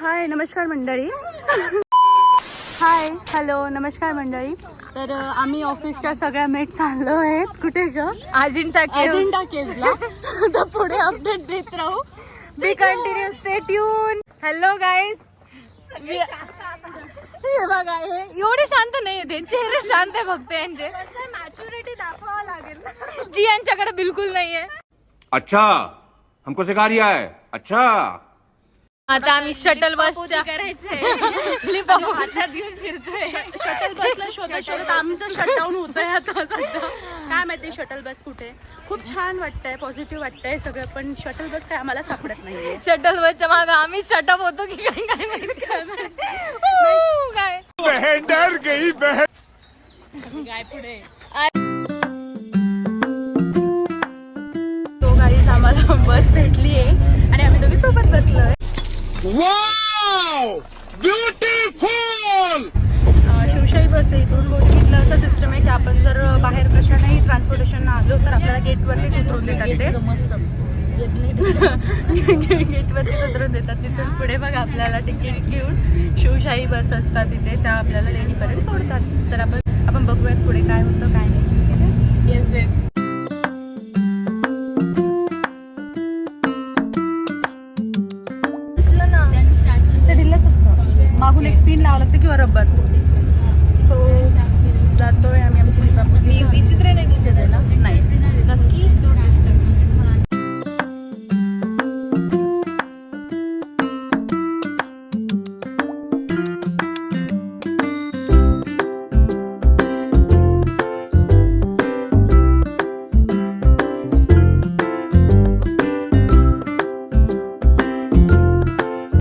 हाय नमस्कार मंडळी. Hi hello नमस्कार मंडळी. तर आम्ही ऑफिसच्या सगळ्या मेट चाललो आहेत. कुठे ग? अजिंठा केव्हला. तर पुढे अपडेट देत राहू. बी continue stay tune. Hello guys. हे बघा हे एवढे शांत नाही ते चेहरे शांत आहे फक्त यांचे. मॅच्युरिटी दाखवावं लागेल जी यांच्याकडे बिलकुल नाहीये. अच्छा हमको सिखा रिया है. अच्छा आता आम्ही शटल बसच्या हातात घेऊन फिरतोय. शटल बसला शोधत आमचं शटडाऊन होतंय आता सध्या. काय माहिती शटल बस कुठे. खूप छान वाटतंय, पॉझिटिव्ह वाटतंय सगळं, पण शटल बस काय आम्हाला सापडत नाहीये. शटल बसच्या मागे आम्ही शटअप होतो की काय काय माहिती काय बहन डर गई बहन. काय पुढे तो गाडीच आम्हाला बस भेटली आहे आणि आम्ही दोघी सोबत बसलोय. Wow beautiful. शिवशाही बस आहे. इथून बोटिंगला असं सिस्टम आहे की आपण जर बाहेर कशानेही ट्रान्सपोर्टेशन आलो तर आपल्याला गेटवरतीच उतरून देतात. गेटवरतीच उतरून देतात. तिथून पुढे बघ आपल्याला तिकीट्स घेऊन शिवशाही बस असतात तिथे, त्या आपल्याला लेणीपर्यंत सोडतात. तर आपण बघूयात पुढे काय होतं काय नाही. Yes babes. ते दिलंच असतं. मागून एक पिन लावावं लागतं किंवा रबर. सो जातोय आम्ही आमची लिपापूर्वी. विचित्र नाही दिसत आहे ना? नाही नक्की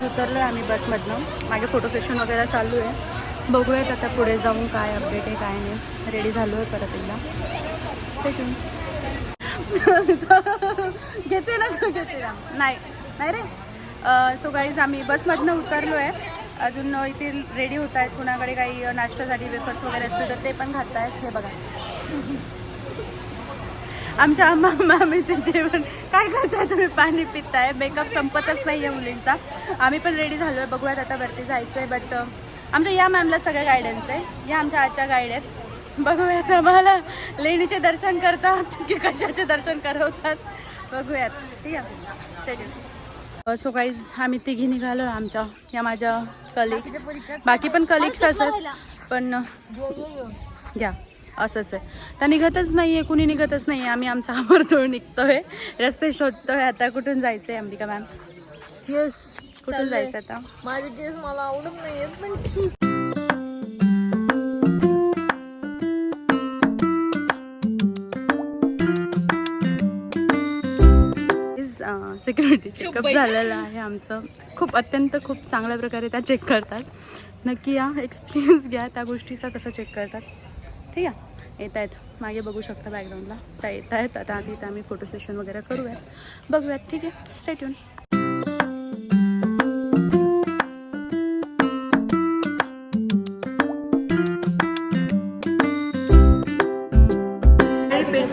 उतरलोय आम्ही बसमधनं. मागे फोटो सेशन वगैरे चालू आहे. बघूयात आता पुढे जाऊन काय अपडेट आहे काय नाही. रेडी झालो आहे परत एकदा. Stay tune. घेते ना नाही नाही रे. सो गाईज आम्ही बसमधनं उतरलो आहे. अजून इथे रेडी होत आहेत. कुणाकडे काही नाश्त्यासाठी वेफर्स वगैरे असतील तर ते पण खात आहेत. हे बघा आमच्या मामी ते जेवण काय करताय तुम्ही. पाणी पिताय. मेकअप संपतच नाही आहे मुलींचा. आम्ही पण रेडी झालो आहे. बघूयात आता वरती जायचं आहे. बट आमच्या या मॅमला सगळं गायडन्स आहे. या आमच्या आजच्या गाईड आहेत. बघूयात आम्हाला लेणीचे दर्शन करतात की कशाचे दर्शन करवतात बघूयात. ठीक आहे स्टेट. सो गाईज आम्ही तिघी निघालो आहे. आमच्या या माझ्या कलिग्स. बाकी पण कलिग्स असतात पण घ्या असंच आहे. त्या निघतच नाही आहे. कुणी निघतच नाही आहे. आम्ही आमचा आवडतो निघतोय. रस्ते शोधतोय. आता कुठून जायचं आहे अंबिका मॅम? येस कुठून जायचं आता? माझे केस मला आवडत नाहीये पण ठीक. सिक्युरिटी चेकअप झालेलं आहे आमचं. खूप चांगल्या प्रकारे त्या चेक करतात. नक्की या एक्सपिरियन्स घ्या त्या गोष्टीचा कसं चेक करतात. ठीक आहे. येत आहेत मागे बघू शकता बॅकग्राऊंडला त्या येत आहेत. आता आधी तर आम्ही फोटो सेशन वगैरे करूयात बघूयात. ठीक आहे स्टे ट्यून.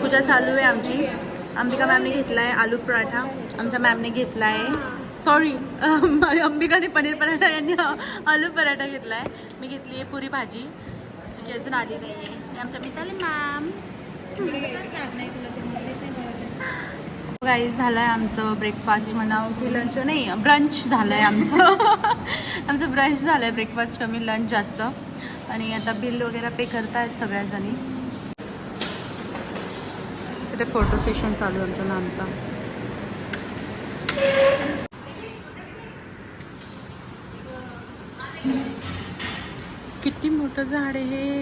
पूजा चालू आहे आमची. अंबिका मॅमने घेतला आहे आलू पराठा. आमच्या मॅमने घेतला आहे सॉरी अंबिकाने पनीर पराठा, यांनी आलू पराठा घेतला आहे. मी घेतली आहे पुरी भाजी जी की अजून आली नाही आहे. आमच्या मिताली मॅम. गाईज झालं आहे आमचं ब्रेकफास्ट म्हणावं की लंच नाही ब्रंच झालं आहे आमचं. आमचं ब्रंच झालं आहे. ब्रेकफास्ट कमी लंच जास्त. आणि आता बिल वगैरे पे करतायत सगळ्याजणी. ते फोटो सेशन चालू होतं ना आमचा. किती मोठं झाड आहे हे.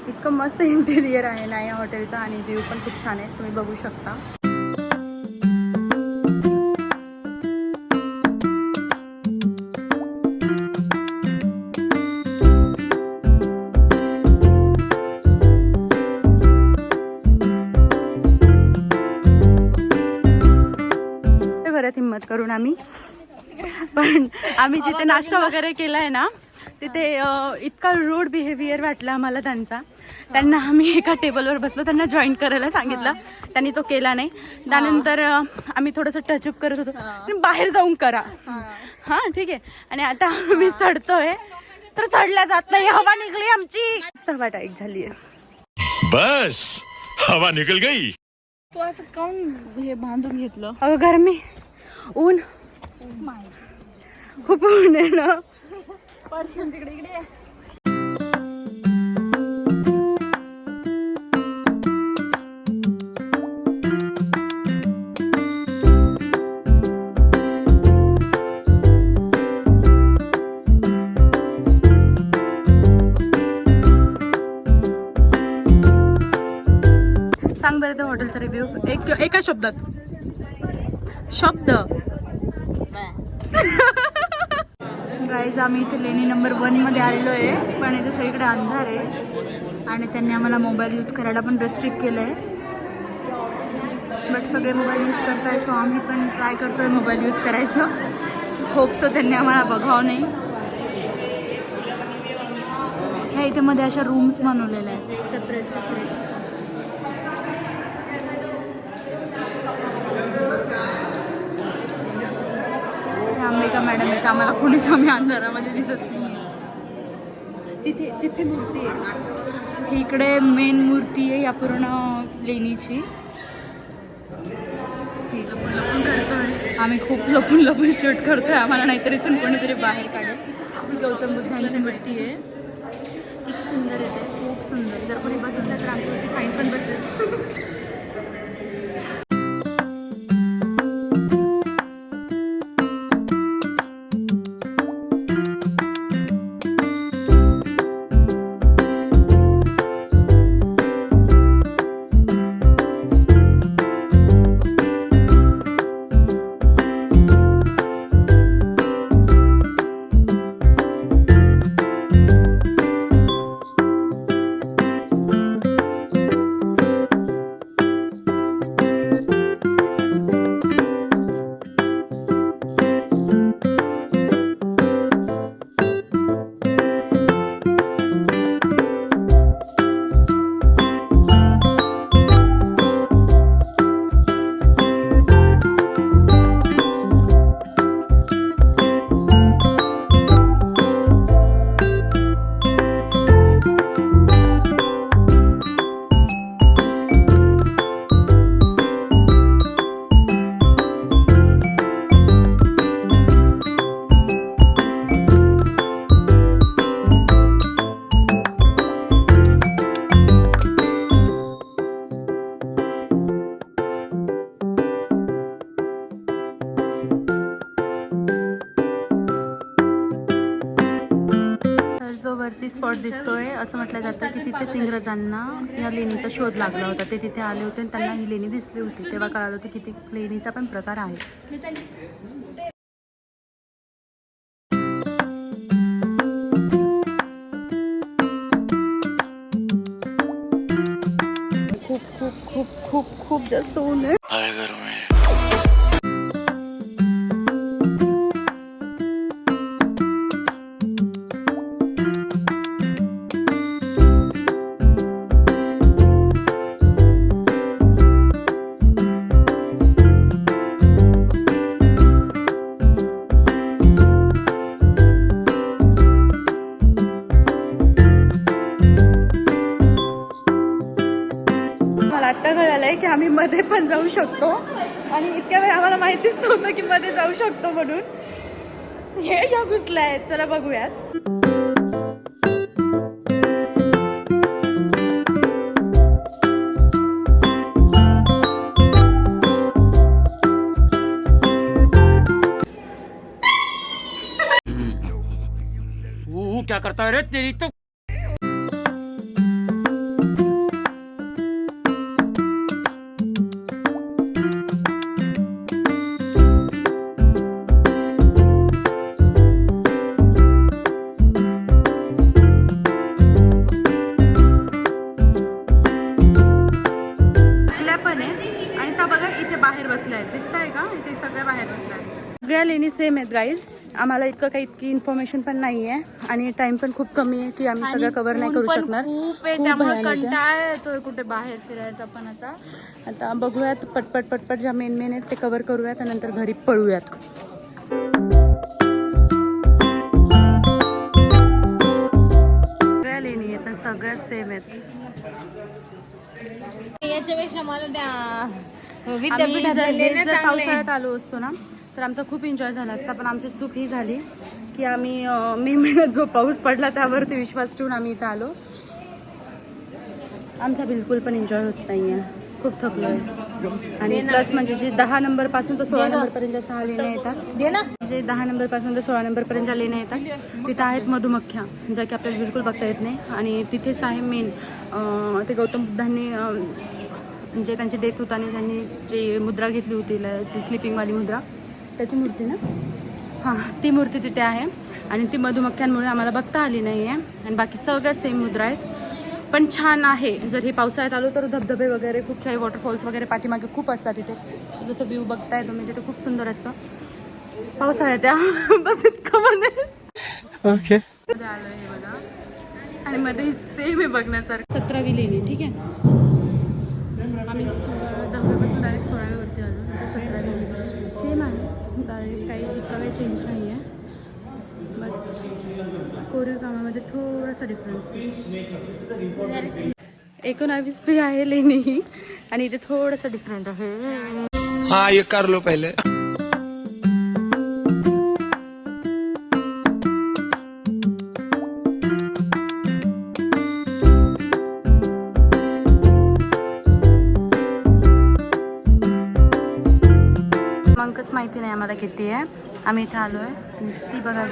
इतकं मस्त इंटेरियर आहे ना या हॉटेलचा आणि व्ह्यू पण खूप छान आहे. तुम्ही बघू शकता. हिम्मत करून आम्ही जिथे नाश्ता वगैरे केलाय ना तिथे इतका रूड बिहेवियर वाटला आम्हाला त्यांचा. त्यांना आम्ही एका टेबलवर बसलो, त्यांना जॉईन करायला सांगितलं, त्यांनी तो केला नाही. त्यानंतर आम्ही थोडंसं टचअप करत होतो, पण बाहेर जाऊन करा. हां ठीक आहे. आणि आता आम्ही चढतोय तर चढल्या जात नाही, हवा निघली आमची. हवा टाईट झाली आहे. बस हवा निकल गई. तू असं काऊन हे बांधून घेतलं? अगं गरमी, ऊन, खूप ऊन आहे ना. सांग बरं त्या हॉटेलचा रिव्ह्यू एका शब्दात. शब्द. गाईज आम्ही इथे लेणी नंबर 1 मध्ये आलेलो आहे, पण इथे सगळीकडे अंधार आहे आणि त्यांनी आम्हाला मोबाईल यूज करायला पण रेस्ट्रिक्ट केलं आहे. बट सगळे मोबाईल यूज करताय, सो आम्ही पण ट्राय करतोय मोबाईल यूज करायचं. होप सो त्यांनी आम्हाला बघावं नाही. ह्या इथे मध्ये अशा रूम्स बनवलेल्या आहेत सेपरेट सेपरेट. अंबिका मॅडम आहेत, आम्हाला कोणीच आम्ही अंधारामध्ये दिसत नाही. तिथे मूर्ती आहे, इकडे मेन मूर्ती आहे या पूर्ण लेणीची. लपून लपून करतोय आम्ही, खूप लपून लपून शूट करतोय, आम्हाला नाहीतर इथून कोणीतरी बाहेर काढेल. गौतम बुद्धांची मूर्ती आहे, किती सुंदर येते, खूप सुंदर. जर कोणी बघितलं तर आमच्यावरती फाईन पण बसेल. वरती स्पॉट दिसतोय, असं म्हटलं जातं की तिथेच इंग्रजांना या लेणीचा शोध लागला होता. ते तिथे आले होते आणि त्यांना ही लेणी दिसली होती, तेव्हा कळालं होतं की ती लेणीचा पण प्रकार आहे. खूप खूप खूप खूप खूप जास्त ऊन आहे. आता कळालंय की आम्ही मध्ये पण जाऊ शकतो आणि इतक्या वेळ आम्हाला माहितीच नव्हतं की मध्ये जाऊ शकतो म्हणून. हे या घुसल्या आहेत, चला बघूयात. क्या करता है रे तेरी तो. बाहेर बसल्या आहेत, दिसत आहे का? इथे सगळ्या बाहेर बसल्या आहेत. सगळ्या लेणी सेम आहेत गाईज. आम्हाला इतकी इन्फॉर्मेशन पण नाही आहे आणि टाइम पण खूप कमी आहे की आम्ही सगळं कव्हर नाही करू शकणार. खूप आहे खूप त्यामुळे भयानक आहे. कंटाळा येतोय कुठे बाहेर फिरायचा. पण आता बघूयात पटपट ज्या मेन आहेत ते कव्हर करूयात आणि नंतर घरी पळूयात. सगळ्या लेणी आहेत पण सगळ्या सेम आहेत. याच्यापेक्षा मला त्या आम्ही विद्यापीठात जर पावसाळ्यात आलो असतो ना तर आमचा खूप एन्जॉय झाला असता. पण आमची चूक ही झाली की आम्ही मे महिन्यात जो पाऊस पडला त्यावरती विश्वास ठेवून आम्ही इथं आलो. आमचा बिलकुल पण एन्जॉय होत नाही आहे. खूप थकलो आहे. आणि प्लस म्हणजे जे 10 नंबरपासून तर 16 नंबरपर्यंत 6 लेण्या येतात. दे ना. जे 10 नंबरपासून तर 16 नंबरपर्यंत ज्या लेण्या येतात तिथं आहेत मधुमख्या ज्या की आपल्याला बिलकुल बघता येत नाही. आणि तिथेच आहे मेन ते गौतम बुद्धांनी म्हणजे त्यांची डेथ होताना त्यांनी जी मुद्रा घेतली होती ती स्लिपिंगवाली मुद्रा त्याची मूर्ती ना हां ती मूर्ती तिथे आहे. आणि ती मधुमख्यांमुळे आम्हाला बघता आली नाही आहे. आणि बाकी सगळ्या सेम मुद्रा आहेत. पण छान आहे. जर हे पावसाळ्यात आलो तर धबधबे वगैरे खूप सारे वॉटरफॉल्स वगैरे पाठीमागे खूप असतात तिथे. जसं व्ह्यू बघताय तुम्ही तिथे खूप सुंदर असतं पावसाळ्यात त्या बस इतकं म्हणे ओके आलं हे बघा. आणि मध्ये सेम आहे बघण्यासारखं 17वी लेणी ठीक आहे. आम्ही 10वीपासून डायरेक्ट 16वीवरती आलो. 17वी सेम आहे डायरेक्ट काही इतका काही चेंज नाही आहे. बट कोरीव कामामध्ये थोडासा डिफरन्स आहे. 19वी आहे लेणी ही आणि इथे थोडासा डिफरंट आहे. हाँ ये कर लो पहले. अंकच माहिती नाही आम्हाला किती आहे. आम्ही इथे आलो आहे. ती बघा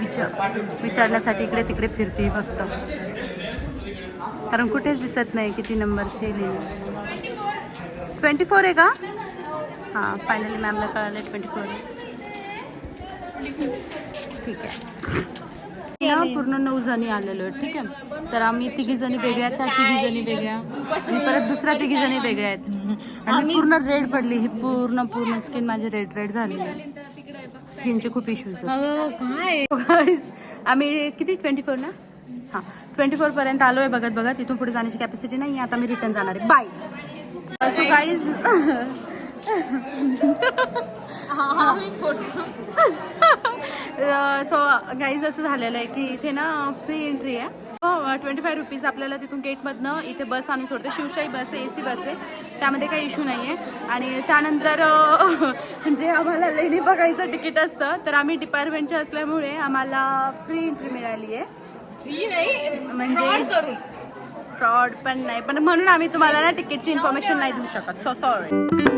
विचारण्यासाठी इकडे तिकडे फिरते फक्त कारण कुठेच दिसत नाही किती नंबरची लिहिली. 24 आहे का? हां फायनली मॅमला कळालं 24 आहे. ठीक आहे. पूर्ण 9 जणी आलेलो आहे ठीक आहे. तर आम्ही 3 जणी वेगळ्या त्या 3 जणी वेगळ्या आणि परत दुसऱ्या 3 जणी वेगळ्या आहेत. आणि पूर्ण रेड पडली ही पूर्ण स्किन माझी रेड झाली आहे. स्किनचे खूप इश्यूज आहेत. आम्ही किती 24 ना हां 24 पर्यंत आलो आहे. बघत इथून पुढे जाण्याची कॅपॅसिटी नाही आहे. आता मी रिटर्न जाणार आहे. बाय. सो गाईज असं झालेलं आहे की इथे ना फ्री एंट्री आहे. 25 रुपीज आपल्याला तिथून गेटमधनं इथे बस आणून सोडते. शिवशाही बस आहे AC बस आहे त्यामध्ये काही इश्यू नाही आहे. आणि त्यानंतर जे आम्हाला लेणी बघायचं तिकीट असतं तर आम्ही डिपार्टमेंटचे असल्यामुळे आम्हाला फ्री एंट्री मिळाली आहे. फ्री नाही म्हणजे फ्रॉड पण नाही पण म्हणून आम्ही तुम्हाला ना तिकीटची इन्फॉर्मेशन नाही देऊ शकत. So sorry.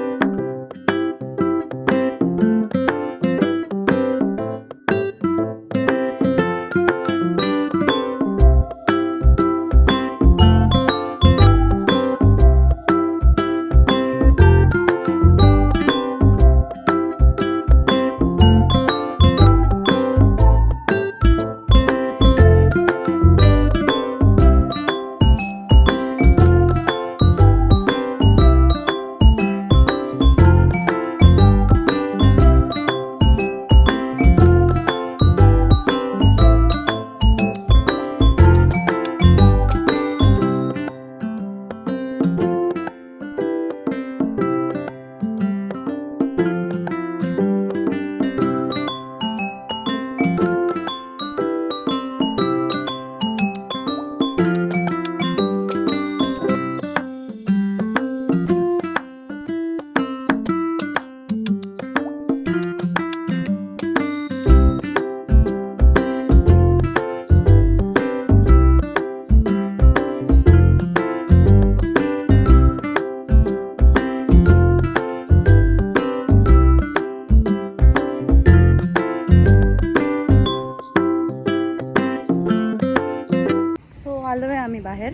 आम्ही बाहेर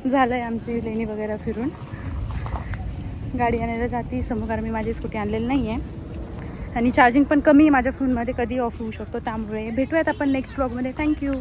झालंय आमची लेणी वगैरे फिरून. गाडी आणायला जाते समोर कारण मी माझी स्कूटी आणलेली नाही आहे आणि चार्जिंग पण कमी आहे माझ्या फोनमध्ये. कधी ऑफ होऊ शकतो त्यामुळे भेटूयात आपण नेक्स्ट व्लॉगमध्ये. थँक्यू.